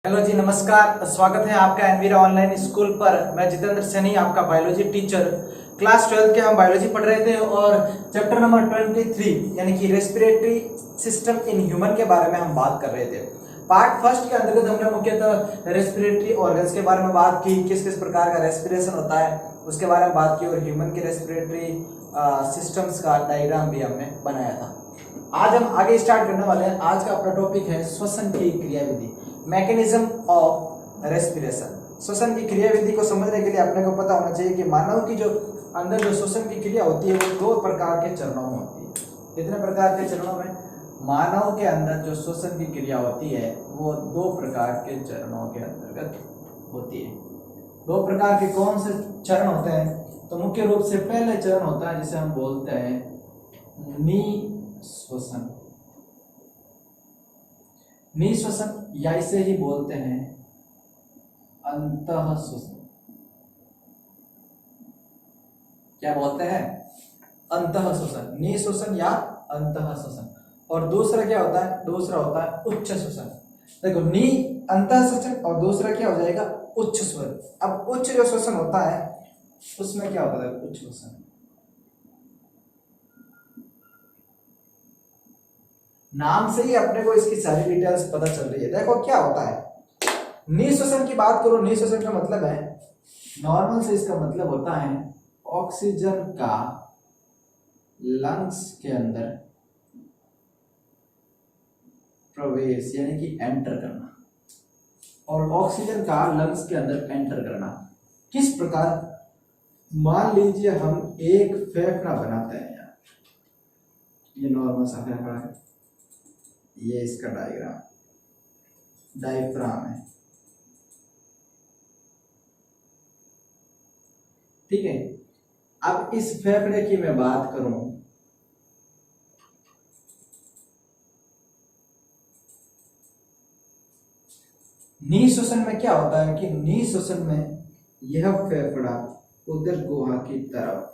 Hello जी, नमस्कार। स्वागत है आपका एनवीरा ऑनलाइन स्कूल पर। मैं जितेंद्र सैनी, आपका बायोलॉजी टीचर। क्लास 12 के हम बायोलॉजी पढ़ रहे थे और चैप्टर नंबर 23 यानी कि रेस्पिरेटरी सिस्टम इन ह्यूमन के बारे में हम बात कर रहे थे। पार्ट फर्स्ट के अंतर्गत हमने मुख्यतः रेस्पिरेटरी ऑर्गन्स के बारे में बात की, किस किस प्रकार का रेस्पिरेशन होता है उसके बारे में बात की, और ह्यूमन के रेस्पिरेटरी सिस्टम्स का डायग्राम भी हमने बनाया था। आज हम आगे स्टार्ट करने वाले हैं। आज का अपना टॉपिक है श्वसन की क्रियाविधि, मैकेनिज्म ऑफ रेस्पिरेशन। श्वसन की क्रियाविधि को समझने के लिए अपने को पता होना चाहिए कि मानव की जो अंदर जो श्वसन की क्रिया होती है वो दो प्रकार के चरणों में होती है। कितने प्रकार के चरणों में? मानव के अंदर जो श्वसन की क्रिया होती है वो दो प्रकार के चरणों के अंतर्गत होती है। दो प्रकार के कौन से चरण होते हैं? तो मुख्य रूप से पहले चरण होता है जिसे हम बोलते हैं निःश्वसन। निःश्वसन या इसे ही बोलते हैं अंतःश्वसन। क्या बोलते हैं? अंतःश्वसन। निःश्वसन या अंतःश्वसन। और दूसरा क्या होता है? दूसरा होता है उच्च श्वसन। देखो, नी अंतःश्वसन और दूसरा क्या हो जाएगा? उच्च श्वसन। अब उच्च जो श्वसन होता है उसमें क्या होता है? उच्च श्वसन नाम से ही अपने को इसकी सारी डिटेल्स पता चल रही है। देखो क्या होता है। निःश्वसन की बात करो, निःश्वसन का मतलब है, नॉर्मल से इसका मतलब होता है ऑक्सीजन का लंग्स के अंदर प्रवेश यानी कि एंटर करना, और ऑक्सीजन का लंग्स के अंदर एंटर करना किस प्रकार? मान लीजिए हम एक फेफड़ा बनाते हैं यार, ये नॉर्मल सा फेफड़ा है, ये इसका डायफ्राम है, ठीक है। अब इस फेफड़े की मैं बात करूं, निःश्वसन में क्या होता है कि निःश्वसन में यह फेफड़ा उदर गुहा की तरफ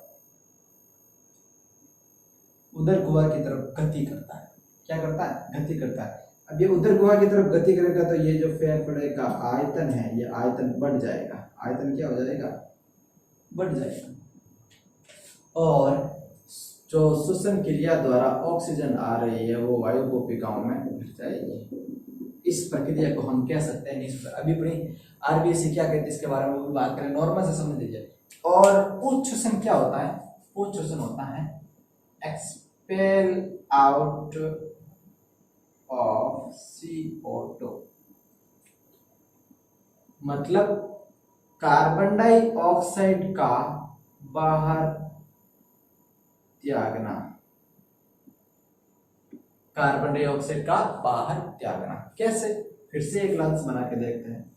गति करता है। क्या करता है? गति करता है। अब ये उदर गुहा की तरफ गति करेगा तो ये जो फेफड़े का आयतन है, ये आयतन बढ़ जाएगा। आयतन क्या हो जाएगा? बढ़ जाएगा। और जो श्वसन क्रिया द्वारा ऑक्सीजन आ रही है वो वायु कोशिकाओं में भर जाएगी। इस प्रक्रिया को हम कह सकते हैं निःश्वसन। अभी अपनी आरबीएससी क्या कहते हैं इसके बारे में भी बात करें, नॉर्मल से समझ लीजिए। और उच्च श्वसन क्या होता है? उच्च श्वसन होता है एक्सपेल आउट ऑफ CO2, मतलब कार्बन डाइऑक्साइड का बाहर त्यागना। कार्बन डाइऑक्साइड का बाहर त्यागना कैसे? फिर से एक लंग्स बना के देखते हैं।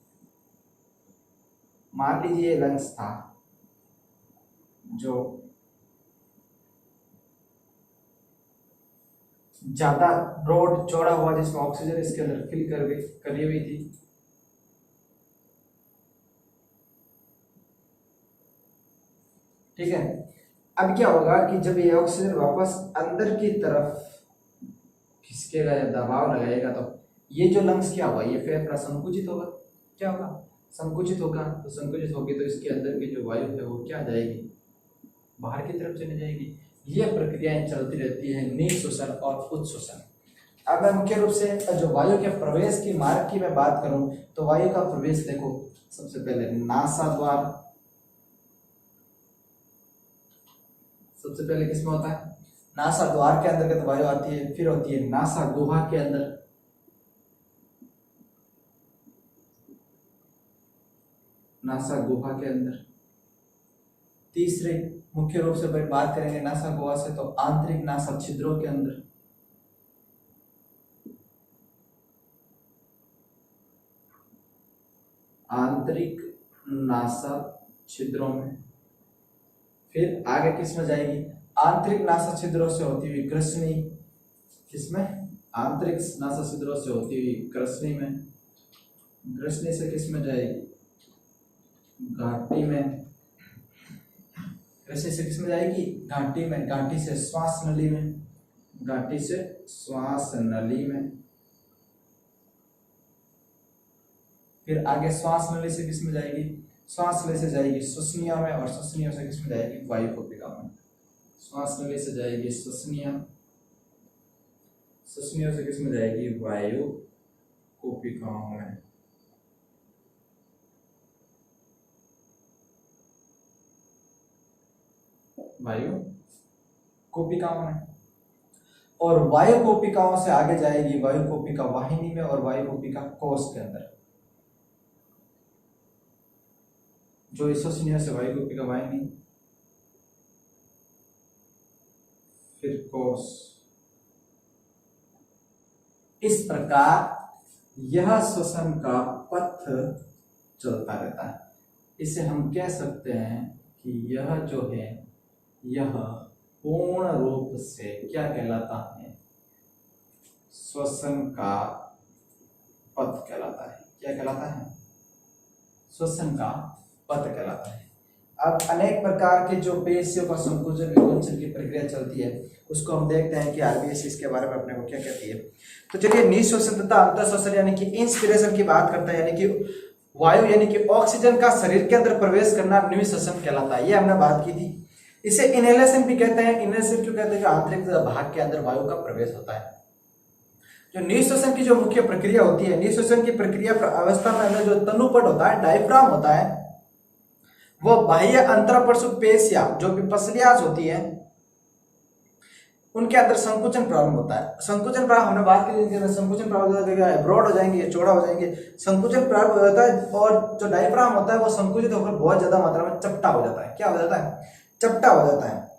मान लीजिए लंग्स था जो ज्यादा ब्रॉड चौड़ा हुआ, जिसमें ऑक्सीजन इसके अंदर फिल करी हुई थी। ठीक है। अब क्या होगा कि जब ये ऑक्सीजन वापस अंदर की तरफ खिसकेगा या दबाव लगाएगा तो ये जो लंग्स क्या होगा? ये फेफड़ा संकुचित होगा। क्या होगा? संकुचित होगा। तो संकुचित होगी तो इसके अंदर की जो वायु है वो क्या जाएगी? बाहर की तरफ चली जाएगी। ये प्रक्रियाएं चलती रहती है, निःश्वसन और उच्च श्वसन। अब मैं मुख्य रूप से जो वायु के प्रवेश की मार्ग की मैं बात करूं तो वायु का प्रवेश देखो, सबसे पहले नासा द्वार। सबसे पहले किसमें होता है? नासा द्वार के अंतर्गत वायु आती है, फिर होती है नासा गुहा के अंदर, नासा गुहा के अंदर। तीसरे मुख्य रूप से बात करेंगे नासा गुहा से तो आंतरिक नासा छिद्रों के अंदर। आंतरिक नासा छिद्रों में। फिर आगे किस में जाएगी? आंतरिक नासा छिद्रों से होती हुई ग्रसनी। किसमें? आंतरिक नासा छिद्रों से होती हुई ग्रसनी में। ग्रसनी से किस में जाएगी? घाटी में। ग्रसनी से किस में जाएगी? घाटी में। घाटी से श्वास नली में। घाटी से श्वास नली में। फिर आगे श्वास नली से किस में जाएगी, श्वास नली से जाएगी श्वसनीय में, और श्वसनीय से किस में जाएगी, वायु कोशिका में। श्वास नली से जाएगी श्वसनीय, श्वसनीय से किस में जाएगी, वायु कोशिकाओं में। वायु कोशिकाओं में, और वायु कोशिकाओं से आगे जाएगी वायु कोशिका वाहिनी में और वायु कोशिका कोश के अंदर। जो श्वसनीय से वायु कोशिका वाहिनी, फिर कोश। इस प्रकार यह श्वसन का पथ चलता रहता है। इसे हम कह सकते हैं कि यह जो है यह पूर्ण रूप से क्या कहलाता है, श्वसन का पथ कहलाता है। क्या कहलाता है, श्वसन का पथ कहलाता है। अब अनेक प्रकार के जो पेशियों का संकुचन विकुंचन की प्रक्रिया चलती है उसको हम देखते हैं कि आरबीएस इसके बारे में अपने को क्या कहती है। तो चलिए निःश्वसन तथा अंतःश्वसन यानी कि इंस्पिरेशन की बात करते हैं, यानी कि वायु यानी कि ऑक्सीजन का शरीर के अंदर प्रवेश करना निःश्वसन कहलाता है। ये हमने बात की थी। इसे इनहेलेशन भी कहते हैं। इनहेलेशन क्यों कहते हैं, आंतरिक भाग के अंदर वायु का प्रवेश होता है। जो निःश्वसन की जो मुख्य प्रक्रिया होती है, निःश्वसन की प्रक्रिया अवस्था में अंदर जो तनुपट होता है, डायफ्राम होता है, वो बाह्य अंतरपरशु पेशियां जो भी पसलियां होती है उनके अंदर संकुचन प्रारंभ होता है। संकुचन प्रारंभ हमने बात की, संकुचन प्रारंभ होता है, ब्रॉड हो जाएंगे, चौड़ा हो जाएंगे, संकुचन प्रारंभ हो जाता है। और जो डायफ्राम होता है वो संकुचित होकर बहुत ज्यादा मात्रा में चपटा हो जाता है। क्या हो जाता है, चपटा हो जाता है।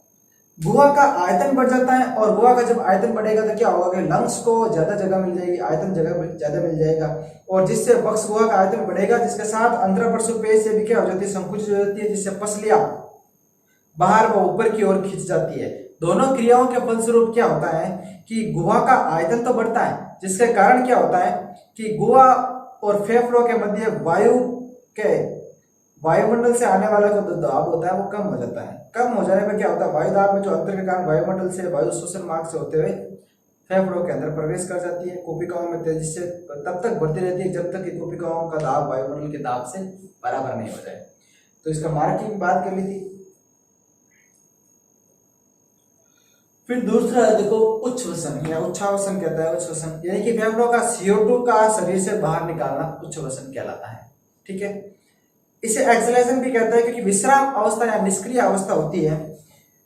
गुहा का आयतन बढ़ जाता है, और गुहा का जब आयतन बढ़ेगा तो क्या होगा कि लंग्स को ज्यादा जगह मिल जाएगी, आयतन जगह ज्यादा मिल जाएगा, और जिससे बक्स गुहा का आयतन बढ़ेगा, जिसके साथ अंतरपरशु पेशियां भी क्या हो जाती है, संकुचित हो जाती है, जिससे पसलियां बाहर व ऊपर की ओर खिंच जाती है। दोनों क्रियाओं के फलस्वरूप क्या होता है कि गुहा का आयतन तो बढ़ता है, जिसके कारण क्या होता है कि गुहा और फेफड़ों के मध्य वायुमंडल से आने वाला जो दबाव होता है वो कम हो जाता है। कम हो जाने पर क्या होता है, वायु दाब में जो अंतर के कारण वायुमंडल से वायु श्वसन मार्ग से होते हुए फेफड़ों के अंदर प्रवेश कर जाती है। कोशिकाओं में तेजी से तब तक बढ़ती रहती है जब तक कि कोशिकाओं का दाब वायुमंडल के दाब से बराबर नहीं हो जाए। तो इसका मार्ग की बात कर ली थी। फिर दूसरा देखो उच्छ्वसन या उच्छ्वासन कहता है। उच्छ्वसन यानी कि फेफड़ों का CO2 का शरीर से बाहर निकालना उच्छ्वसन कहलाता है। ठीक है, इसे एक्सलेशन भी कहता है, क्योंकि विश्राम अवस्था या निष्क्रिय अवस्था होती है।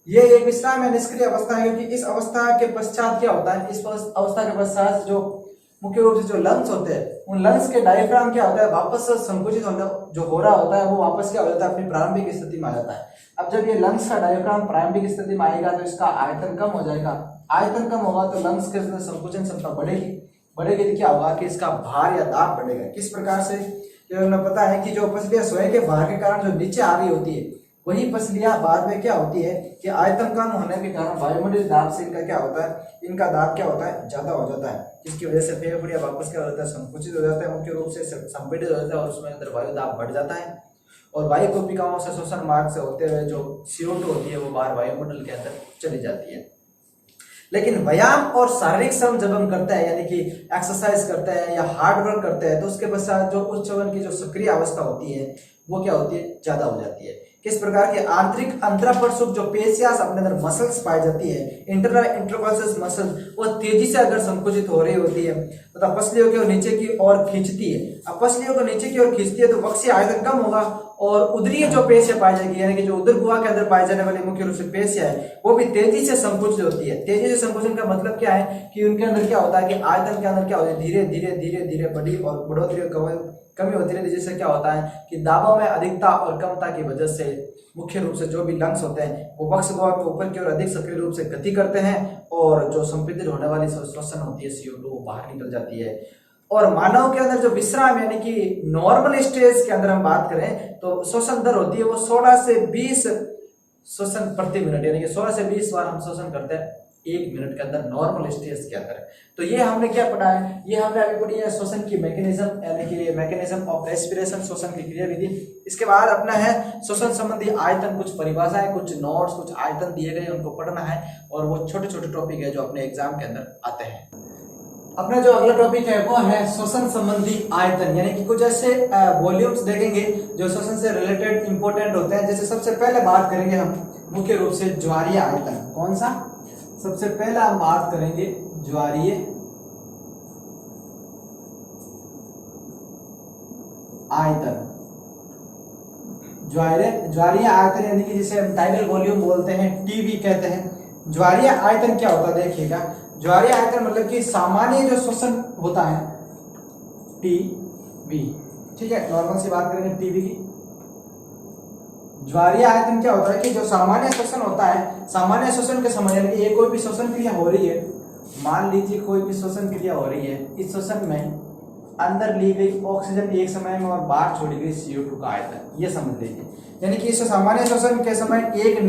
ये एक विश्राम या निष्क्रिय अवस्था है, क्योंकि इस अवस्था के पश्चात क्या होता है, इस अवस्था के पश्चात जो मुख्य रूप से जो लंग्स होते हैं, उन लंग्स के डायफ्राम क्या होता है, वापस संकुचित होना जो हो रहा होता है वो वापस क्या हो जाता है, अपनी प्रारंभिक स्थिति में आ जाता है। अब जब ये लंग्स का डायफ्राम प्रारंभिक स्थिति में आएगा तो इसका आयतन कम हो जाएगा। आयतन कम होगा तो लंग्स के अंदर संकुचन क्षमता बढ़ेगी तो क्या होगा कि इसका भार या दाब बढ़ेगा। किस प्रकार से, हमें पता है कि जो पसलियां स्वयं के भार के कारण जो नीचे आ रही होती है, वही पसलियां बाद में क्या होती है कि आयतन कम होने के कारण वायुमंडलीय दाब से इनका क्या होता है, इनका दाब क्या होता है, ज्यादा हो जाता है, जिसकी वजह से फेफड़ियां वापस क्या हो जाता है, संकुचित हो जाता है, मुख्य रूप से संपीड़ित हो जाता है, और उसमें अंदर वायु दाब बढ़ जाता है, और वायु कोशिकाओं से श्वसन मार्ग से होते हुए जो CO2 होती है वो बाहर वायुमंडल के अंदर चली जाती है। लेकिन व्यायाम और शारीरिक श्रम जब हम करते हैं, यानी कि एक्सरसाइज करते हैं या हार्ड वर्क करते हैं, तो उसके पश्चात जो उच्चवन की जो सक्रिय अवस्था होती है वो क्या होती है, ज्यादा हो जाती है। किस प्रकार के, आंतरिक अंतरापरशुक जो पेशियां अपने अंदर मसल्स पाई जाती है, इंटरनल इंटरकोस्टल मसल्स, वो तेजी से अगर संकुचित हो रही होती है तथा पसलियों को नीचे की ओर खींचती है। अब पसलियों को नीचे की ओर खींचती है तो वक्षीय आयतन कम होगा, और उदरीय जो पेशियां पाई जाएगी, यानी कि जो उदर गुहा के अंदर पाई जाने वाली मुख्य रूप से पेशियां है, वो भी तेजी से संकुचित होती है। तेजी से संकुचन का मतलब क्या है कि उनके अंदर क्या होता है कि आयतन के अंदर क्या होता है, धीरे धीरे धीरे धीरे बढ़ी और बढ़ोतरी कमी होती रहती है, जिससे क्या होता है कि दाबों में अधिकता और कमता की वजह से मुख्य रूप से जो भी लंग्स होते हैं वो वक्ष गुहा के ऊपर की ओर अधिक सक्रिय रूप से गति करते हैं, और जो संपीड़ित होने वाली श्वसन होती है CO2 वो बाहर निकल जाती है। और मानव के अंदर जो विश्राम यानी कि नॉर्मल स्टेज के अंदर हम बात करें तो श्वसन दर होती है वो 16 से 20 श्वसन प्रति मिनट, यानी कि 16 से 20 बार हम श्वसन करते हैं 1 मिनट के अंदर, नॉर्मल स्टेज के अंदर। तो ये हमने क्या पढ़ा है, ये हमने अभी पढ़ी है श्वसन की मैकेनिज्म, यानी कि मैकेनिज्म ऑफ रेस्पिरेशन, श्वसन की क्रियाविधि। इसके बाद अपना है श्वसन संबंधी आयतन, कुछ परिभाषाएं, कुछ नोट्स, कुछ आयतन दिए गए उनको पढ़ना है, और वो छोटे छोटे टॉपिक है जो अपने एग्जाम के अंदर आते हैं। अपना जो अगला टॉपिक है वो है श्वसन संबंधी आयतन, यानी कि कुछ ऐसे वॉल्यूम्स देखेंगे जो श्वसन से रिलेटेड इंपॉर्टेंट होते हैं। जैसे सबसे पहले बात करेंगे हम मुख्य रूप से ज्वारीय आयतन। कौन सा? सबसे पहला हम बात करेंगे ज्वारीय आयतन। ज्वारीय आयतन यानी कि जिसे हम टाइडल वॉल्यूम बोलते हैं, टीवी कहते हैं। ज्वारीय आयतन क्या होता है देखिएगा। ज्वारीय आयतन मतलब कि सामान्य जो श्वसन होता है, टीवी, ठीक है, नॉर्मल से बात करेंगे टीवी की। ज्वारीय आयतन क्या होता है कि जो सामान्य श्वसन होता है, सामान्य श्वसन के समय यानी कि ये कोई भी श्वसन क्रिया हो रही है, मान लीजिए कोई भी श्वसन क्रिया हो रही है, इस श्वसन में अंदर ली गई ऑक्सीजन एक समय में और बाहर छोड़ी गई CO2 का आयतन, ये समझ लीजिए। यानी कि इस सामान्य श्वसन के समय एक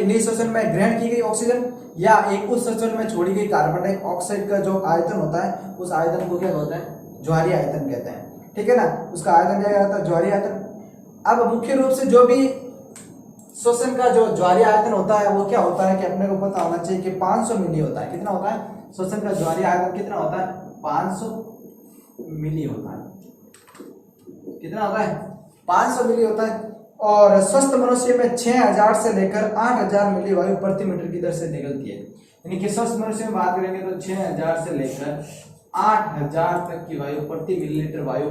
निःश्वसन में ग्रहण की गई ऑक्सीजन या एक उस श्वसन में छोड़ी गई कार्बन डाइऑक्साइड का जो आयतन होता है, उस आयतन को क्या होता है? ज्वारीय आयतन कहते हैं, ठीक है ना। उसका आयतन क्या कहता है? ज्वारीय आयतन। अब मुख्य रूप से जो भी श्वसन का जो ज्वारीय आयतन होता है वो क्या होता है कि अपने को पता होना चाहिए कि 500 मिली होता है। कितना होता है? श्वसन का ज्वारीय आयतन कितना होता है? 500 मिली होता है। कितना होता है? 500 मिली होता है। और स्वस्थ मनुष्य में 6000 से लेकर 8000 मिली वायु प्रति मीटर की दर से निकलती है। यानी कि स्वस्थ मनुष्य में बात करेंगे तो 6000 से लेकर 8000 तक की वायु प्रति मिलीलीटर वायु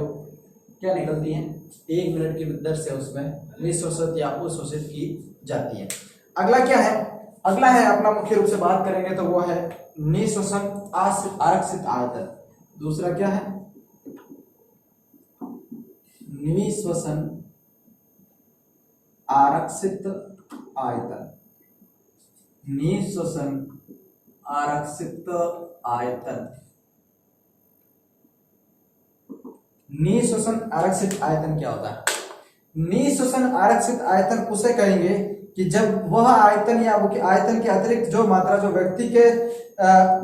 क्या निकलती है? 1 मिनट की दर से उसमें निःश्वसित या उशोषित की जाती है। अगला क्या है? अगला है अपना मुख्य रूप से बात करेंगे तो वो है निःश्वसन आरक्षित आयतन। दूसरा क्या है? निःश्वसन आरक्षित आयतन। निःश्वसन आरक्षित आयतन। निःश्वसन आरक्षित आयतन क्या होता है? निःश्वसन आरक्षित आयतन उसे कहेंगे कि जब वह आयतन या वो आयतन के अतिरिक्त जो मात्रा जो व्यक्ति के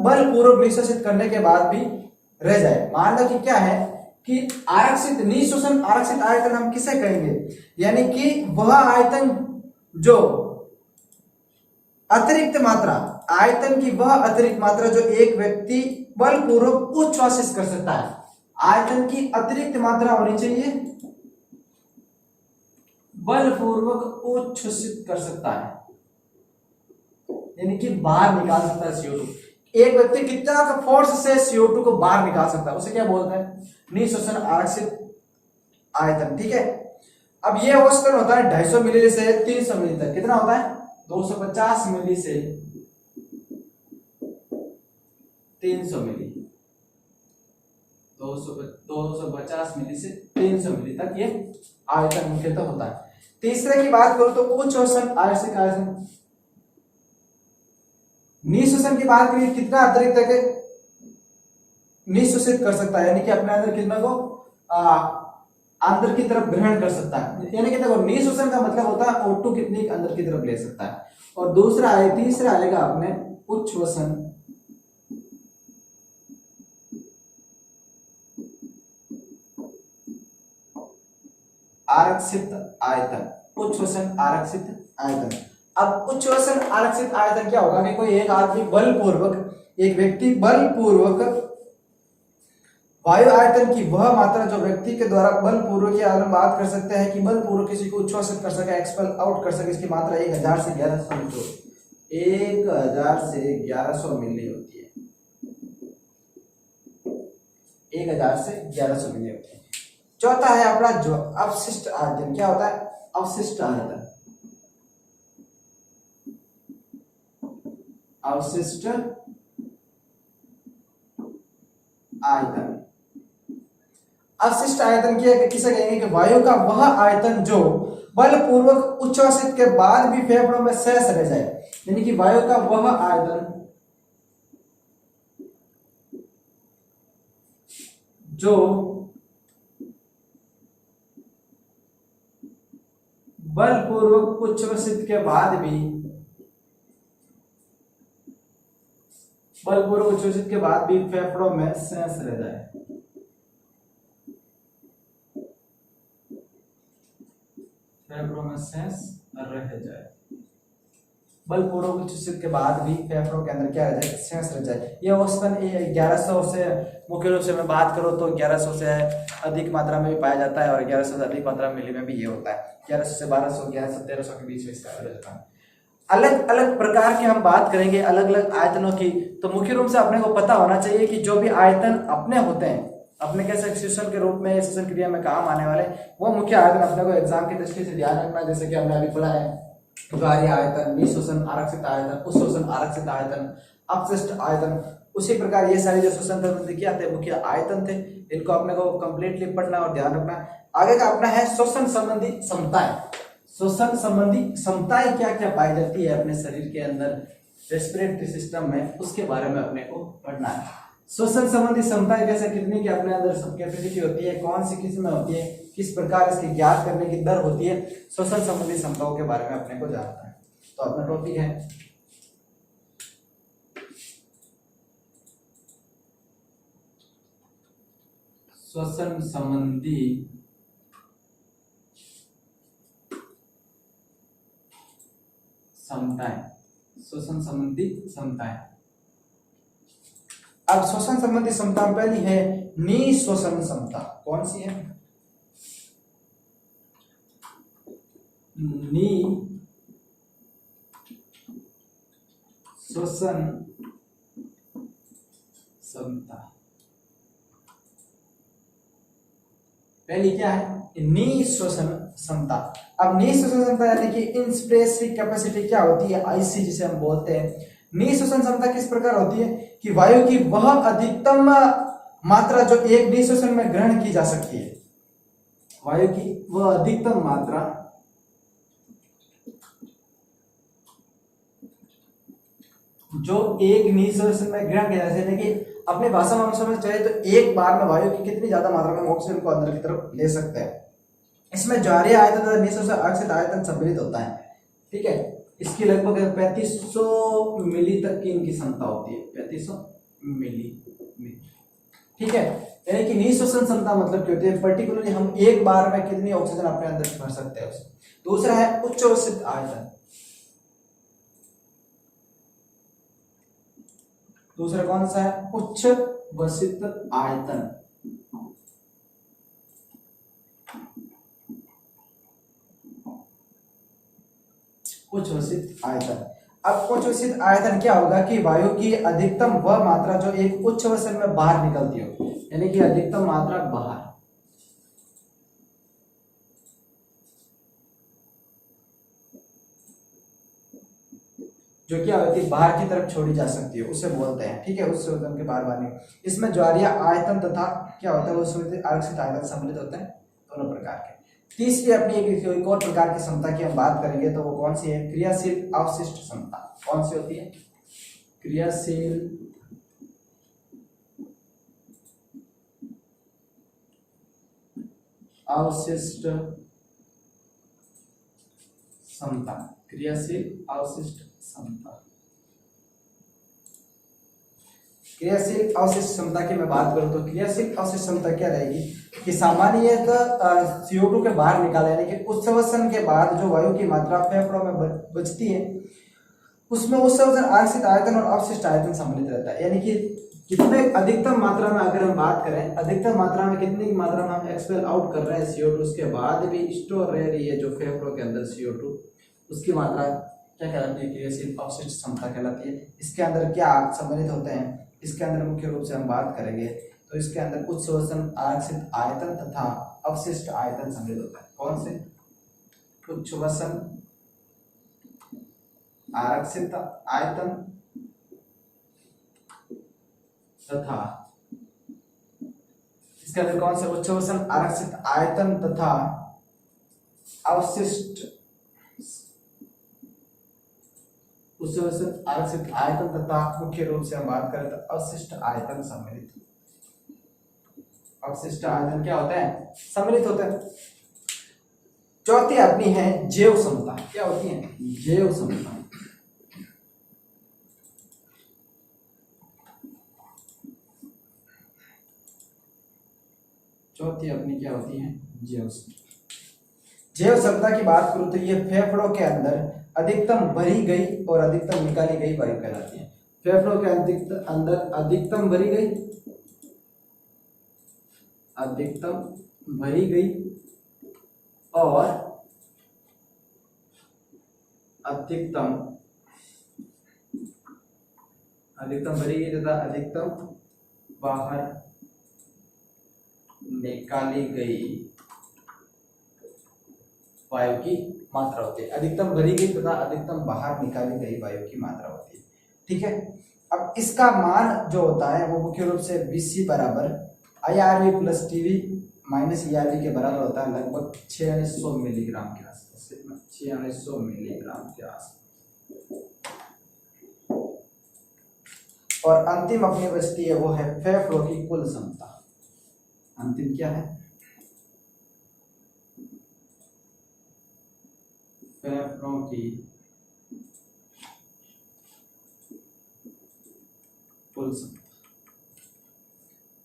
बलपूर्वक निःश्वसित करने के बाद भी रह जाए। मान लो कि क्या है कि आरक्षित निःश्वसन आरक्षित आयतन हम किसे कहेंगे? यानी कि वह आयतन जो अतिरिक्त मात्रा, आयतन की वह अतिरिक्त मात्रा जो एक व्यक्ति बलपूर्वक उच्छ्वासित कर सकता है। आयतन की अतिरिक्त मात्रा होनी चाहिए, बलपूर्वक उच्छ्वसित कर सकता है, यानी कि बाहर निकाल सकता है CO2। एक व्यक्ति कितना का फोर्स से CO2 को बाहर निकाल सकता है, उसे क्या बोलते हैं? निःश्वसन आरक्षित आयतन, ठीक है। अब ये औसतन होता है 250 मिली से 300 मिली तक। कितना होता है? 250 मिली से 300 मिली, 250 मिली से 300 मिली तक ये आयतन मुख्यतः होता है। तीसरे की बात करो तो उच्छ्वसन आरक्षित आयतन। निःश्वसन की बात करिए, कितना अतिरिक्त है निःश्वसित कर सकता है, यानी कि अपने अंदर कितना को अंदर की तरफ ग्रहण कर सकता है। यानी कि देखो निःश्वसन का मतलब होता है O2 कितनी अंदर की तरफ ले सकता है। और दूसरा है, तीसरा आएगा अपने उच्छ्वसन आरक्षित आयतन। उच्छ्वसन आरक्षित आयतन। अब उच्छ्वसन आरक्षित आयतन क्या होगा कि कोई एक आदमी बलपूर्वक, एक व्यक्ति बलपूर्वक वायु आयतन की वह मात्रा जो व्यक्ति के द्वारा बलपूर्वक, या हम बात कर सकते हैं कि बलपूर्वक किसी को उच्छ्वसित कर सके, एक्सपेल आउट कर सके, इसकी मात्रा 1000 से 1100 मिली होती है। 1000 से 1100 मिली होती है। चौथा है अपना जो अवशिष्ट आयतन। क्या होता है? अवशिष्ट आयतन। अवशिष्ट आयतन। अवशिष्ट आयतन किसे कहेंगे कि वायु का वह आयतन जो बलपूर्वक उच्छ्वसित के बाद भी फेफड़ों में शेष रह जाए। यानी कि वायु का वह आयतन जो बलपूर्वक उच्छ्वसित के बाद भी, बलपूर्वक उच्छ्वसित के बाद भी फेफड़ों में शेष रह जाए। फेफड़ों में शेष रह जाए। बल पूर्वक उच्छ्वसित के बाद भी फेफड़ों के अंदर क्या रह जाए, शेष रह जाए। ये औसतन 1100 से, मुख्य रूप से मैं बात करूँ तो 1100 से अधिक मात्रा में भी पाया जाता है और 1100 से अधिक मात्रा मिली में भी ये होता है। 1100 से 1200, 1100 1300 के बीच में इसका एवरेज होता है। अलग अलग प्रकार के हम बात करेंगे अलग अलग आयतनों की, तो मुख्य रूप से अपने को पता होना चाहिए कि जो भी आयतन अपने होते हैं, अपने कैसे श्वसन के रूप में, श्वसन क्रिया में काम आने वाले, वो मुख्य आयतन अपने को एग्जाम की दृष्टि से ध्यान रखना। जैसे कि हमने अभी पढ़ा है उगारी आयतन, निःश्वसन आरक्षित आयतन, उच्छ्वसन आरक्षित आयतन, अपशिष्ट आयतन। उसी प्रकार ये सारी जो श्वसन संबंधी क्या थे, मुख्य आयतन थे, इनको अपने को कंप्लीटली पढ़ना और ध्यान रखना। आगे का अपना है श्वसन संबंधी क्षमताएं। श्वसन संबंधी क्षमताएं क्या क्या पाई जाती है अपने शरीर के अंदर, रेस्पिरेटरी सिस्टम में, उसके बारे में अपने को पढ़ना है। श्वसन संबंधी क्षमताएं जैसे कितनी की अपने अंदर सब कैपेसिटी होती है, कौन सी किस में होती है, किस प्रकार इसकी ज्ञात करने की दर होती है, श्वसन संबंधी क्षमताओं के बारे में अपने को जानना है। तो अपना टॉपिक है श्वसन संबंधी क्षमताएं। श्वसन संबंधी क्षमताएं। अब श्वसन संबंधी क्षमता पहली है निःश्वसन क्षमता। कौन सी है? निःश्वसन क्षमता। पहली क्या है? निःश्वसन क्षमता। अब निःश्वसन क्षमता यानी कि इंस्पिरेटरी कैपेसिटी क्या होती है, आईसी जिसे हम बोलते हैं। निःश्वसन क्षमता किस प्रकार होती है कि वायु की वह अधिकतम मात्रा जो एक निःश्वसन में ग्रहण की जा सकती है, वायु की वह अधिकतम मात्रा जो एक निःश्वसन में ग्रहण किया जा सकती है, कि अपनी भाषा में हम समझ चाहे तो एक बार में वायु की कितनी ज्यादा मात्रा में ऑक्सीजन को अंदर की तरफ ले सकते हैं। इसमें ज्वारीय आयतन तथा निःश्वसन आरक्षित आयतन सम्मिलित होता है। ठीक है, इसकी लगभग 3500 मिली तक की इनकी क्षमता होती है, 3500 मिली। ठीक है, यानी कि निःश्वसन क्षमता मतलब क्या होती है, पर्टिकुलरली हम एक बार में कितनी ऑक्सीजन अपने अंदर भर सकते हैं। दूसरा है उच्छ्वसित आयतन। दूसरा कौन सा है? उच्छ्वसित आयतन। उच्छ्वसित आयतन। अब उच्छ्वसित आयतन क्या होगा कि वायु की अधिकतम वह मात्रा जो एक उच्छ्वसन में बाहर निकलती हो, यानी कि अधिकतम मात्रा बाहर, जो क्या होती है बाहर की तरफ छोड़ी जा सकती है, उसे बोलते हैं। ठीक है, उस श्वसन के बार नहीं। इसमें ज्वारीय आयतन तथा क्या होता है, वो आरक्षित आयतन सम्मिलित होते हैं, दोनों प्रकार के। तीसरी अपनी एक और प्रकार की क्षमता की हम बात करेंगे तो वो कौन सी है? क्रियाशील अवशिष्ट क्षमता। कौन सी होती है? क्रियाशील अवशिष्ट क्षमता। क्रियाशील अवशिष्ट क्षमता। क्रियाशील अवशिष्ट क्षमता की मैं बात करूं तो क्रियाशील अवशिष्ट क्षमता क्या रहेगी कि सामान्यतः CO2 के बाहर निकाला, यानी कि उच्छ्वसन के बाद जो वायु की मात्रा फेफड़ों में बचती है, उसमें उच्छ्वसन आरक्षित आयतन और अवशिष्ट आयतन सम्मिलित रहता है। यानी कि कितने अधिकतम मात्रा में अगर हम बात करें, अधिकतम मात्रा में कितनी मात्रा में हम एक्सपेल आउट कर रहे हैं CO2, उसके बाद भी स्टोर रह रही है जो फेफड़ों के अंदर CO2, उसकी मात्रा क्या कहलाती है? क्रियाशील अवशिष्ट क्षमता कहलाती है। इसके अंदर क्या सम्मिलित होते हैं? इसके अंदर मुख्य रूप से हम बात करेंगे तो इसके अंदर उच्छ्वसन आरक्षित आयतन तथा अवशिष्ट आयतन सम्मिलित होता है। कौन से? उच्छ्वसन आरक्षित आयतन तथा, इसके अंदर कौन से? उच्छ्वसन आरक्षित आयतन तथा अवशिष्ट, उच्छ्वसन आरक्षित आयतन तथा मुख्य रूप से हम बात करें तो अवशिष्ट आयतन सम्मिलित। अवशिष्ट आयतन क्या होता है? सम्मिलित होता है। चौथी अपनी है जैव क्षमता। क्या होती है? जैव क्षमता। चौथी अपनी क्या होती है? जैव क्षमता। जैव क्षमता की बात करूं तो ये फेफड़ों के अंदर अधिकतम भरी गई और अधिकतम निकाली गई वायु कहलाती है। फेफड़ों के अंदर अधिकतम भरी गई, अधिकतम भरी गई और अधिकतम भरी गई तथा अधिकतम बाहर निकाली गई वायु की मात्रा होती है। अधिकतम भरी गई तथा अधिकतम बाहर निकाली गई वायु की मात्रा होती है। ठीक है, अब इसका मान जो होता है वो मुख्य रूप से Vc बराबर IRV plus TV minus ERV के बराबर होता है, लगभग 4600 मिलीग्राम के आसपास, 4600 मिलीग्राम के आसपास। और अंतिम अपनी बचती है वो है फेफड़ों की कुल क्षमता। अंतिम क्या है? फेफड़ों की कुल क्षमता।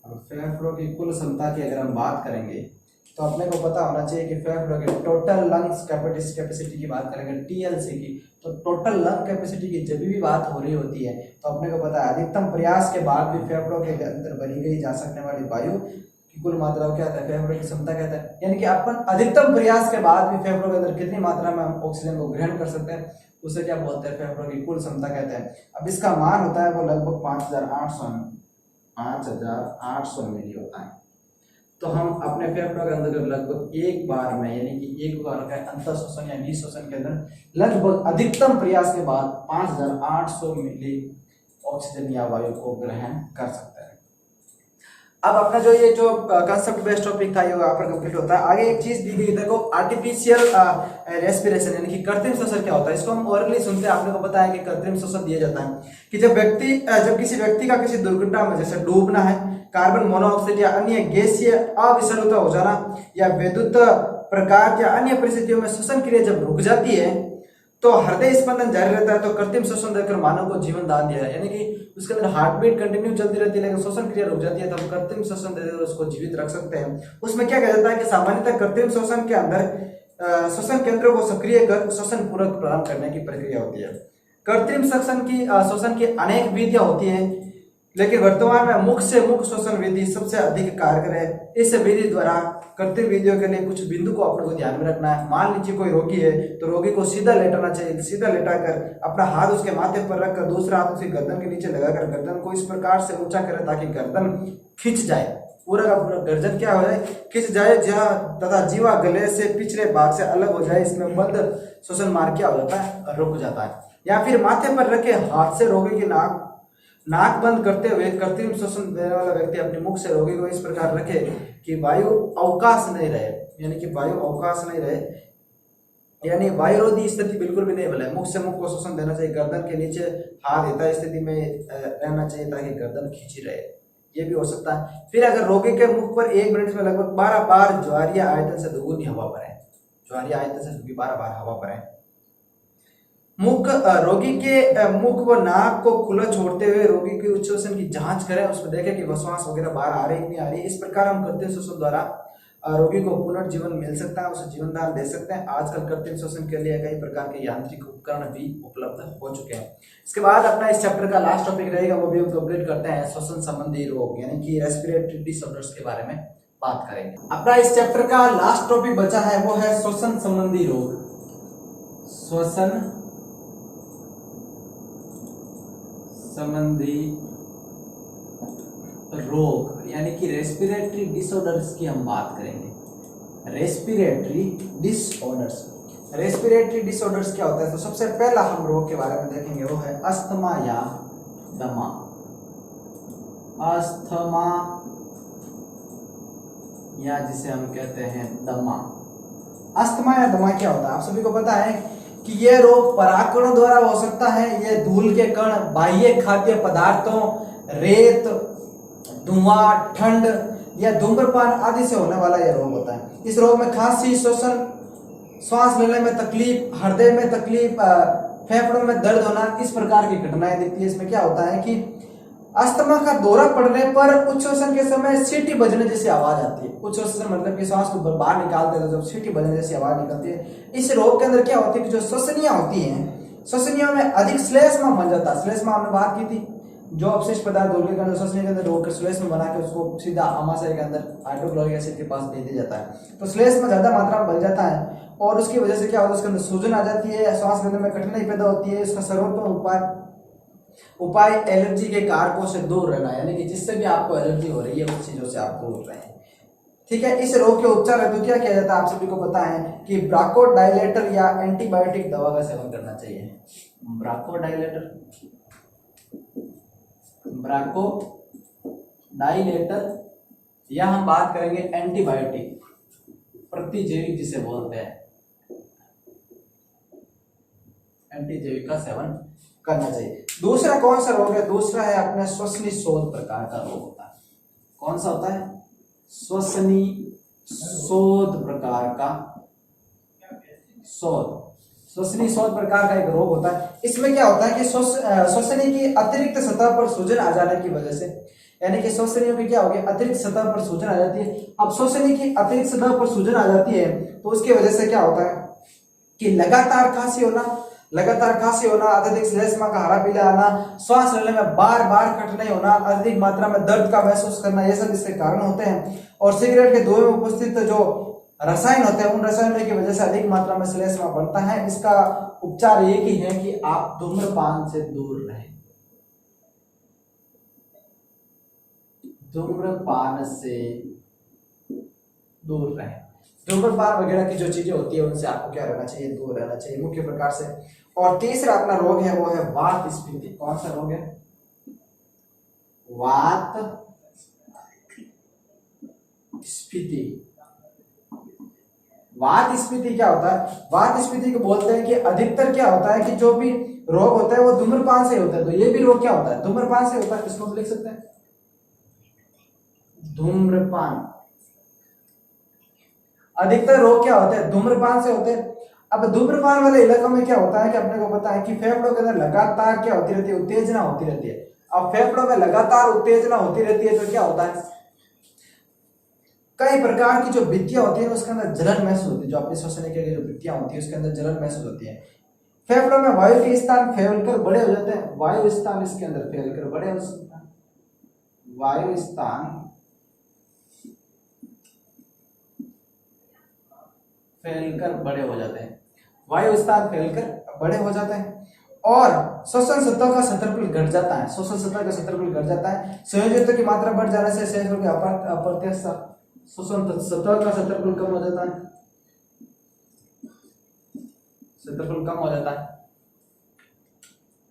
अब फेफड़ों की कुल क्षमता की अगर हम बात करेंगे तो अपने को पता होना चाहिए कि फेफड़ों के टोटल लंग्स कैपेसिटी की बात करेंगे TLC की, तो टोटल लंग कैपेसिटी की जब भी बात हो रही होती है तो अपने को पता है अधिकतम प्रयास के बाद भी फेफड़ों के अंदर भरी गई जा सकने वाली वायु की कुल मात्रा को क्या कहता है? फेफड़ों की क्षमता कहता है। यानी कि अपन अधिकतम प्रयास के बाद भी फेफड़ों के अंदर कितनी मात्रा में हम ऑक्सीजन को ग्रहण कर सकते हैं उसे क्या बोलते हैं? फेफड़ों की कुल क्षमता कहते हैं। अब इसका मान होता है वो लगभग 5800 मिली होता है। तो हम अपने फेफड़ों के अंदर लगभग एक बार में यानी कि एक बार का अंतर शोषण या निःशोषण के अंदर लगभग अधिकतम प्रयास के बाद 5800 मिली ऑक्सीजन या वायु को ग्रहण कर सकते हैं। अब अपना जो ये जो कंसेप्ट बेस्ड टॉपिक था ये यहाँ पर कंप्लीट होता है। आगे एक चीज दी गई देखो, आर्टिफिशियल रेस्पिरेशन यानी कि कृत्रिम श्वसन क्या होता है? इसको हम ओरली सुनते हैं, आपने को पता है कि कृत्रिम श्वसन दिया जाता है कि जब किसी व्यक्ति का किसी दुर्घटना में जैसे डूबना है, कार्बन मोनोऑक्साइड या अन्य गैसीय अविषालुता हो जाना या विद्युत प्रकार या अन्य परिस्थितियों में श्वसन क्रिया जब रुक जाती है तो हृदय स्पंदन जारी रहता है, तो कृत्रिम श्वसन देकर मानव को जीवन दान दिया है। यानी कि उसके अंदर हार्ट बीट कंटिन्यू चलती रहती है लेकिन श्वसन क्रिया रुक जाती है तो हम कृत्रिम श्वसन देकर उसको जीवित रख सकते हैं। उसमें क्या कहा जाता है कि सामान्यतः कृत्रिम श्वसन के अंदर श्वसन केंद्रों को सक्रिय कर श्वसन पूरक प्रदान करने की प्रक्रिया होती है। कृत्रिम श्वसन की अनेक विधियां होती है लेकिन वर्तमान में मुख से मुख श्वसन विधि सबसे अधिक कारगर है। इस विधि द्वारा कृत्रिम विधियों के लिए कुछ बिंदु को अपने को ध्यान में रखना है। मान लीजिए कोई रोगी है तो रोगी को सीधा लेटाना चाहिए, सीधा लेटाकर अपना हाथ उसके माथे पर रखकर दूसरा हाथ उसकी गर्दन के नीचे लगाकर गर्दन को इस प्रकार से ऊंचा करें ताकि गर्दन खिंच जाए, पूरा का पूरा गर्दन क्या हो जाए? खिंच जाए, जहाँ तथा जीवा गले से पिछले भाग से अलग हो जाए। इसमें बंद श्वसन मार्ग क्या हो जाता है? रुक जाता है। या फिर माथे पर रखे हाथ से रोगी की नाक बंद करते हुए कृत्रिम श्वसन देने वाला व्यक्ति अपने मुख से रोगी को इस प्रकार रखे कि वायु अवकाश नहीं रहे, यानी कि वायु अवकाश नहीं रहे, यानी वायुरोधी स्थिति बिल्कुल भी नहीं बने। मुख से मुख को श्वसन देना चाहिए, गर्दन के नीचे हाथ हिता स्थिति में रहना चाहिए ताकि गर्दन खींची रहे, ये भी हो सकता है। फिर अगर रोगी के मुख पर 1 मिनट में लगभग 12 बार ज्वारीय आयतन से दोगुनी हवा भरें, ज्वारीय आयतन से 12 बार हवा भरें। रोगी के मुख व नाक को खुला छोड़ते हुए रोगी के उच्च श्वसन की जांच करें, उसमें देखें कि श्वास वगैरह बाहर आ रही नहीं आ रही। इस प्रकार हम कृत्रिम श्वसन द्वारा रोगी को पुनर्जीवन मिल सकता है, उसे जीवन दान दे सकते हैं। आजकल कृत्रिम श्वसन के लिए कई प्रकार के यांत्रिक उपकरण भी उपलब्ध हो चुके हैं। इसके बाद अपना इस चैप्टर का लास्ट टॉपिक रहेगा, वो भी हम कंप्लीट करते हैं, श्वसन संबंधी रोग यानी कि रेस्पिरेटरी डिसऑर्डर्स के बारे में बात करेंगे। अपना इस चैप्टर का लास्ट टॉपिक बचा है वो है श्वसन संबंधी रोग। श्वसन संबंधी रोग यानी कि रेस्पिरेटरी डिसऑर्डर्स की हम बात करेंगे। रेस्पिरेटरी डिसऑर्डर्स क्या होता है? तो सबसे पहला हम रोग के बारे में देखेंगे वो है अस्थमा या दमा। अस्थमा या जिसे हम कहते हैं दमा। अस्थमा या दमा क्या होता है? आप सभी को पता है कि यह रोग परागकणों द्वारा हो सकता है। यह धूल के कण, बाह्य खाद्य पदार्थों, रेत, धुआं, ठंड या धूम्रपान आदि से होने वाला यह रोग होता है। इस रोग में खांसी, श्वसन, श्वास लेने में तकलीफ, हृदय में तकलीफ, फेफड़ों में दर्द होना, इस प्रकार की घटनाएं दिखती है। इसमें क्या होता है कि अस्थमा का दौरा पड़ने पर उच्छ्वसन के समय सीटी बजने जैसी आवाज आती है। उच्छ्वसन मतलब कि सांस को बाहर निकालते हैं जब सीटी बजने जैसी आवाज निकलती है। इस रोग के अंदर क्या होती है कि जो श्वसनियां होती हैं, श्वसनियों में अधिक श्लेष्मा बन जाता है। श्लेष्मा हमने बात की थी, जो अपशिष्ट पदार्थ उनके अंदर श्वसनी के अंदर रोग के श्लेष्मा बना के उसको सीधा आमाशय के अंदर हाइड्रोक्लोरिक एसिड के पास दे दिया जाता है। तो श्लेष्मा ज्यादा मात्रा में बन जाता है और उसकी वजह से क्या होता है, उसके अंदर सूजन आ जाती है, सांस लेने में कठिनाई पैदा होती है। इसका सर्वोत्तम उपाय एलर्जी के कारकों से दूर रहना, यानी कि जिससे भी आपको एलर्जी हो रही है उस चीजों से आप दूर रहें। ठीक है। इस रोग के उपचार हेतु क्या किया जाता है, आप सभी को पता है कि ब्राकोडाइलेटर या एंटीबायोटिक दवा का सेवन करना चाहिए। ब्राकोडाइलेटर, ब्राकोडाइलेटर या हम बात करेंगे एंटीबायोटिक, प्रतिजैविक जिसे बोलते हैं, एंटीजैविक का सेवन करना चाहिए। दूसरा कौन सा रोग है, दूसरा है अपने श्वसनी शोथ प्रकार का रोग होता है। कौन सा होता है, श्वसनी शोथ प्रकार का, श्वसनी शोथ प्रकार का एक रोग होता है। इसमें क्या होता है कि श्वसनी की अतिरिक्त सतह पर सूजन आ जाने की वजह से, यानी कि श्वसनियों की क्या होगी, अतिरिक्त सतह पर सूजन आ जाती है। अब श्वसनी की अतिरिक्त सतह पर सूजन आ जाती है तो उसकी वजह से क्या होता है कि लगातार खांसी होना, अत्यधिक श्लेष्मा का हरा पीला आना, श्वास लेने में बार बार कठिनाई होना, अधिक मात्रा में दर्द का महसूस करना, ये सब इसके कारण होते हैं। और सिगरेट के धुएं में उपस्थित जो रसायन होते हैं उन रसायनों की वजह से अधिक मात्रा में श्लेष्मा बढ़ता है। इसका उपचार एक ही है कि आप धूम्रपान से दूर रहें, धूम्रपान से दूर रहें। धूम्रपान वगैरह की जो चीजें होती है उनसे आपको क्या रहना चाहिए, दूर रहना चाहिए मुख्य प्रकार से। और तीसरा अपना रोग है वो है वात स्फीति। कौन सा रोग है, वात स्फीति। वात स्फीति क्या होता है, वात स्फीति को बोलते हैं कि अधिकतर क्या होता है कि जो भी रोग होता है वो धूम्रपान से होता है। तो ये भी रोग क्या होता है, धूम्रपान से होता है। इसको हम लिख सकते हैं धूम्रपान। अधिकतर रोग क्या होते हैं, धूम्रपान से होते हैं। अब धूम्रपान वाले इलाकों में क्या होता है कि अपने को पता है कि फेफड़ों के अंदर लगातार क्या होती रहती है, उत्तेजना होती रहती है। अब फेफड़ों में लगातार उत्तेजना होती रहती है तो क्या होता है, कई प्रकार की जो भित्तियां होती है उसके अंदर जलन महसूस होती है। जो अपनी श्वसन की जो भित्तियां होती है उसके अंदर जलन महसूस होती है। फेफड़ों में वायु के स्थान फैलकर बड़े हो जाते हैं, वायु स्थान इसके अंदर फैलकर बड़े हो जाते हैं, वायु स्थान फैलकर बड़े हो जाते हैं, वायु स्थान फैलकर बड़े हो जाते हैं। और श्वसन सतह का क्षेत्रफल घट जाता है, श्वसन सतह का क्षेत्रफल घट जाता है। संयोजकत्व की मात्रा बढ़ जाने से संयोजकों की अप्रत्यक्ष श्वसन सतह का क्षेत्रफल कम हो जाता है, क्षेत्रफल कम हो जाता है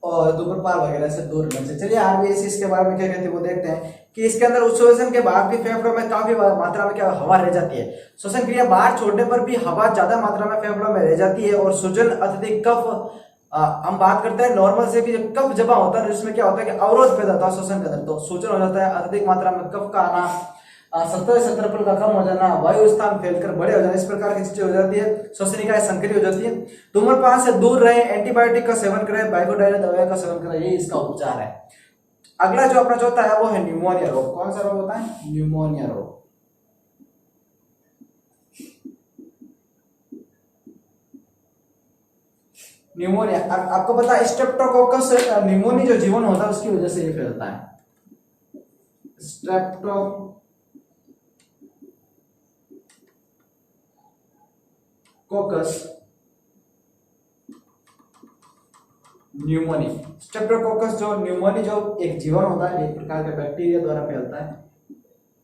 और धूम्रपान वगैरह से दूर रहना चाहिए। चलिए आरबीएससी इसके बारे में क्या कहते हैं वो देखते हैं कि इसके अंदर उच्छ्वसन के बाद भी फेफड़ों में काफी मात्रा में क्या हवा रह जाती है। श्वसन क्रिया बाहर छोड़ने पर भी हवा ज्यादा मात्रा में फेफड़ों में रह जाती है और सूजन, अत्यधिक कफ, हम बात करते हैं नॉर्मल से भी कफ जमा होता है जिसमें क्या होता है कि अवरोध पैदा होता है श्वसन के अंदर, तो सूजन हो जाता है, अत्यधिक मात्रा में कफ का आना, सतह क्षेत्रफल का कम हो जाना, वायु स्थान फैलकर बड़े हो जाना, इस प्रकार की चीजें हो जाती है। श्वसनिकाएं संकरी हो जाती है। धूम्रपान से दूर रहे, एंटीबायोटिक का सेवन करें, ब्राकोडाइलेटर दवाई का सेवन करें, ये इसका उपचार है। अगला जो अपना चौथा है वो है न्यूमोनिया रोग। कौन सा रोग होता है, न्यूमोनिया रोग। न्यूमोनिया आपको पता है स्ट्रेप्टोकोकस न्यूमोनिया जो जीवन होता है उसकी वजह से ये फैलता है। स्ट्रेप्टोकोकस न्यूमोनिया, स्ट्रेप्टोकोकस जो न्यूमोनिया जो एक जीवन होता है, एक प्रकार का बैक्टीरिया द्वारा फैलता है।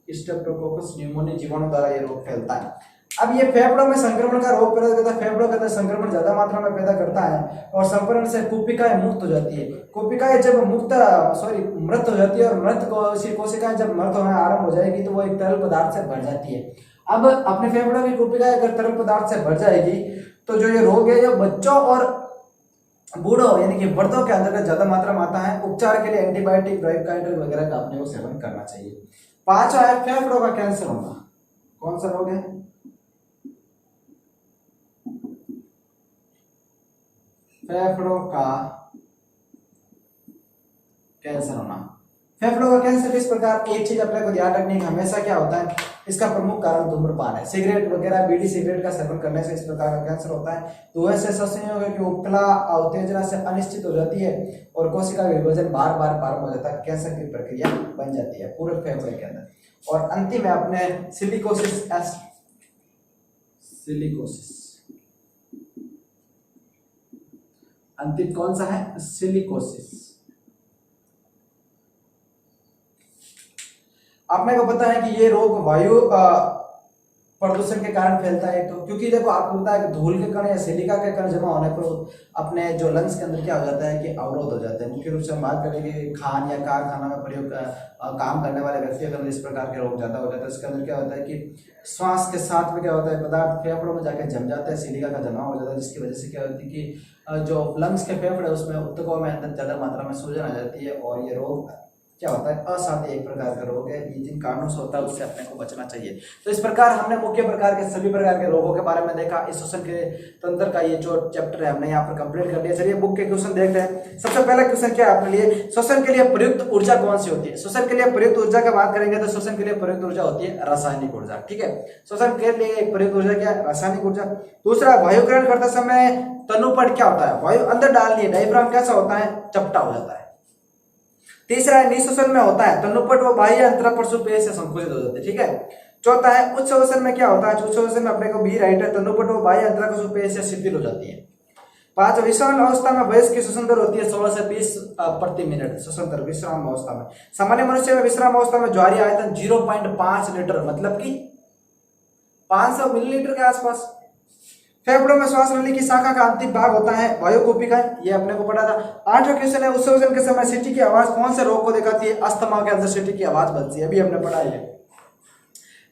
स्ट्रेप्टोकोकस न्यूमोनिया जीवाणु द्वारा ये रोग फैलता है। अब ये फेफड़ों में संक्रमण का रोग पैदा करता है, फेफड़ों के अंदर संक्रमण ज्यादा मात्रा में पैदा करता है और संक्रमण से कुपिकाएं मुक्त हो जाती है। कुपिकाएं जब मृत हो जाती है और मृत कोशिकाएं जब मृत होना आरंभ हो जाएगी तो वो एक तरल पदार्थ से भर जाती है। अब अपने फेफड़ों की कुपिकाएं अगर तरल पदार्थ से भर जाएगी तो जो ये रोग है ये बच्चों और बूढ़ों यानी कि मर्दों के अंदर ज्यादा मात्रा में आता है। उपचार के लिए एंटीबायोटिक, ब्राइकाइडल वगैरह का अपने को सेवन करना चाहिए। पांचवा है फेफड़ों का कैंसर होना। कौन सा रोग है, फेफड़ों का कैंसर होना। फेफड़ों का कैंसर इस प्रकार, एक चीज अपने को ध्यान रखनी है, हमेशा क्या होता है, इसका प्रमुख कारण धूम्रपान है। सिगरेट वगैरह, बीड़ी सिगरेट का सेवन करने से इस प्रकार का कैंसर होता है। धुएं से श्वसनीय की उपकला उत्तेजना से अनिश्चित हो जाती है और कोशिका विभाजन बार बार प्रारंभ हो जाता है, कैंसर की प्रक्रिया बन जाती है पूरे फेफड़े के अंदर। और अंतिम है अपने सिलिकोसिस। सिलिकोसिस अंतिम कौन सा है? सिलिकोसिस। आपने को पता है कि ये रोग वायु प्रदूषण के कारण फैलता है, तो क्योंकि देखो आपको पता है कि धूल के कण या सिलिका के कण जमा होने पर अपने जो लंग्स के अंदर क्या हो जाता है कि अवरोध हो जाते हैं। मुख्य रूप से हम बात करेंगे खान या कारखाना में प्रयोग काम करने वाले व्यक्तियों के अंदर इस प्रकार के रोग ज्यादा हो जाता है। इसके अंदर क्या होता है कि श्वास के साथ में क्या होता है, पदार्थ फेफड़ों में जाकर जम जाता है, सिलिका का जमा हो जाता है, जिसकी वजह से क्या होती है कि जो लंग्स के फेफड़े उसमें ऊतकों में अंदर ज्यादा मात्रा में सूजन आ जाती है और ये रोग क्या होता है, असाध्य एक प्रकार का रोग है। ये जिन कारणों से होता है उससे अपने को बचना चाहिए। तो इस प्रकार हमने मुख्य प्रकार के सभी प्रकार के रोगों के बारे में देखा। इस श्वसन के तंत्र का ये जो चैप्टर है हमने यहाँ पर कंप्लीट कर लिया। चलिए बुक के क्वेश्चन देखते हैं। सबसे पहला क्वेश्चन क्या है अपने लिए, श्वसन के लिए प्रयुक्त ऊर्जा कौन सी होती है? श्वसन के लिए प्रयुक्त ऊर्जा की बात करेंगे तो श्वसन के लिए प्रयुक्त ऊर्जा होती है रासायनिक ऊर्जा। ठीक है, श्वसन के लिए एक प्रयुक्त ऊर्जा क्या है? रासायनिक ऊर्जा। दूसरा, वायुकरण करते समय तनुपट क्या होता है? वायु अंदर डालनी है, डायफ्राम कैसा होता है? चपटा हो जाता है। तीसरा है निःश्वसन में होता है तनुपट व बाह्य अंतरापरशु पेश से संकुचित हो जाते हैं। ठीक है। चौथा है उच्च श्वसन में क्या होता है? उच्च श्वसन में अपने को बी राइट है, तनुपट व बाह्य अंतरापरशु पेश से शिथिल हो जाती है। पांच, विश्राम अवस्था में वयस्क की श्वसन दर होती है 16 से 20 प्रति मिनट श्वसन दर विश्राम अवस्था में। सामान्य मनुष्य में विश्राम अवस्था में ज्वारीय आयतन 0.5 लीटर मतलब कि 500 मिलीलीटर के आसपास। फेफड़ों में श्वास नली की शाखा का अंतिम भाग होता है वायुकोपिका, ये अपने को पढ़ा था। आठवां क्वेश्चन है उच्च श्वसन के समय सीटी की आवाज कौन से रोग को दिखाती है? अस्थमा के अंदर सीटी की आवाज बनती है, अभी हमने पढ़ा है।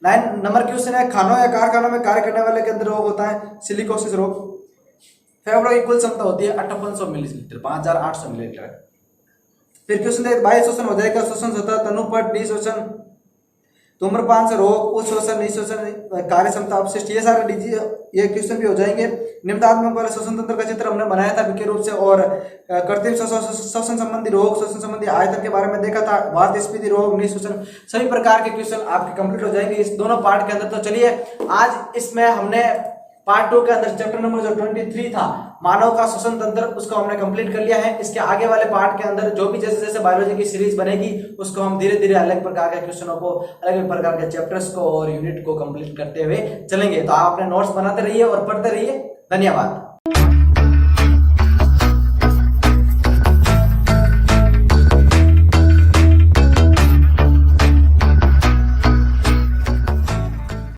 9 नंबर क्वेश्चन है खानों या कारखानों में कार्य करने वाले के अंदर रोग होता है सिलिकोसिस रोग। फेफड़ों की कुल क्षमता होती है 5800 मिलीलीटर, 5800 मिलीलीटर। फिर क्वेश्चन बाह्य श्वसन हो जाएगा, श्वसन होता है तनुपट, निःश्वसन, धूम्रपान से रोग, उच्च श्वसन, निःश्वसन, कार्य क्षमता, अपशिष्ट, ये सारे ये क्वेश्चन भी हो जाएंगे। निम्नात्मक वाले श्वसन तंत्र का चित्र हमने बनाया था मुख्य रूप से, और कृत्रिम श्वसन संबंधी रोग, श्वसन संबंधी आयतन के बारे में देखा था, वात स्फीति रोग, निःश्वसन, सभी प्रकार के क्वेश्चन आपके कंप्लीट हो जाएंगे इस दोनों पार्ट के अंदर। तो चलिए आज इसमें हमने पार्ट 2 के अंदर चैप्टर नंबर जो 23 था मानव का श्वसन तंत्र, उसको हमने कंप्लीट कर लिया है। इसके आगे वाले पार्ट के अंदर जो भी जैसे जैसे बायोलॉजी की सीरीज बनेगी उसको हम धीरे धीरे अलग प्रकार के क्वेश्चनों को, अलग प्रकार के चैप्टर्स को और यूनिट को कंप्लीट करते हुए चलेंगे। तो आप अपने नोट्स बनाते रहिए और पढ़ते रहिए। धन्यवाद।